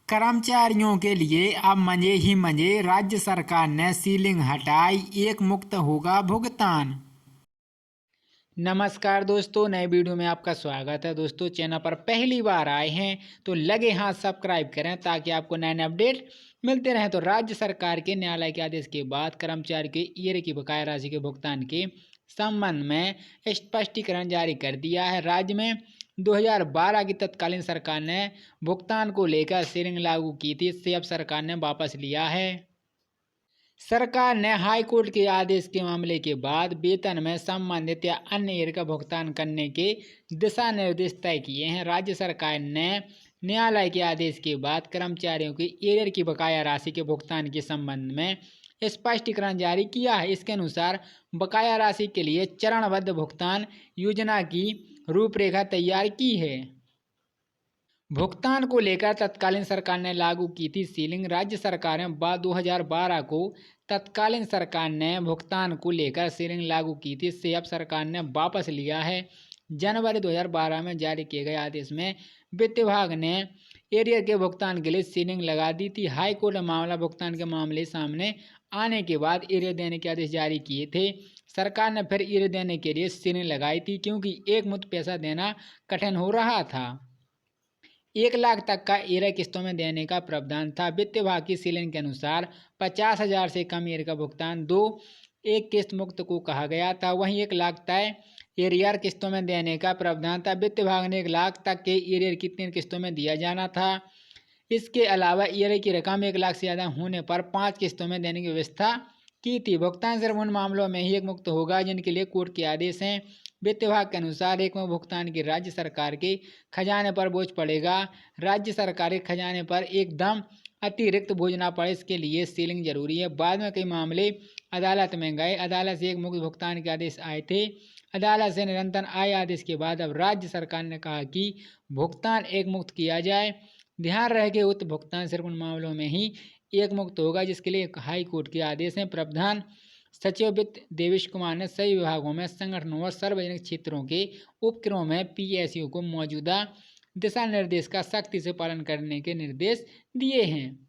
कर्मचारियों के लिए अब मजे ही मजे, राज्य सरकार ने सीलिंग हटाई, एक मुक्त होगा भुगतान। नमस्कार दोस्तों, नए वीडियो में आपका स्वागत है। दोस्तों, चैनल पर पहली बार आए हैं तो लगे हाथ सब्सक्राइब करें ताकि आपको नए नए अपडेट मिलते रहें। तो राज्य सरकार के न्यायालय के आदेश के बाद कर्मचारी के ईयर की बकाया राशि के भुगतान के संबंध में स्पष्टीकरण जारी कर दिया है। राज्य में 2012 की तत्कालीन सरकार ने भुगतान को लेकर सीलिंग लागू की थी, इससे अब सरकार ने वापस लिया है। सरकार ने हाई कोर्ट के आदेश के मामले के बाद वेतन में संबंधित या अन्य एयर का भुगतान करने के दिशा निर्देश तय किए हैं। राज्य सरकार ने न्यायालय के आदेश के बाद कर्मचारियों की एरियर की बकाया राशि के भुगतान के संबंध में स्पष्टीकरण जारी किया है। इसके अनुसार बकाया राशि के लिए चरणबद्ध भुगतान योजना की रूपरेखा तैयार की है। भुगतान को लेकर तत्कालीन सरकार ने लागू की थी सीलिंग। राज्य सरकार ने 2012 को तत्कालीन सरकार ने भुगतान को लेकर सीलिंग लागू की थी, इससे अब सरकार ने वापस लिया है। जनवरी 2012 में जारी किए गए आदेश में वित्त विभाग ने एरियर के भुगतान के लिए सीलिंग लगा दी थी। हाई कोर्ट मामला भुगतान के मामले सामने आने के बाद एरियर देने के आदेश जारी किए थे। सरकार ने फिर एरियर देने के लिए सीलिंग लगाई थी, क्योंकि एक मुश्त पैसा देना कठिन हो रहा था। 1 लाख तक का एरियर किस्तों में देने का प्रावधान था। वित्त विभाग की सीलिंग के अनुसार 50,000 से कम एरियर का भुगतान एक किस्त मुक्त को कहा गया था। वहीं 1 लाख तय एरियर किस्तों में देने का प्रावधान था। वित्त विभाग ने 1 लाख तक के एरियर की 3 किस्तों में दिया जाना था। इसके अलावा एरियर की रकम 1 लाख से ज़्यादा होने पर 5 किस्तों में देने की व्यवस्था की थी। भुगतान सिर्फ उन मामलों में ही एक मुक्त होगा जिनके लिए कोर्ट के आदेश हैं। वित्त विभाग के अनुसार एक मुक्त भुगतान की राज्य सरकार के खजाने पर बोझ पड़ेगा। राज्य सरकार के खजाने पर एकदम अतिरिक्त बोझ ना पड़े, इसके लिए सीलिंग जरूरी है। बाद में कई मामले अदालत में गए, अदालत से एक मुक्त भुगतान के आदेश आए थे। अदालत से निरंतर आए आदेश के बाद अब राज्य सरकार ने कहा कि भुगतान एक मुक्त किया जाए। ध्यान रहे कि उक्त भुगतान सिर्फ उन मामलों में ही एक मुक्त होगा जिसके लिए हाई कोर्ट के आदेश हैं। प्रधान सचिव वित्त देवेश कुमार ने सभी विभागों में संगठनों और सार्वजनिक क्षेत्रों के उपक्रमों में पीएसयू को मौजूदा दिशा निर्देश का सख्ती से पालन करने के निर्देश दिए हैं।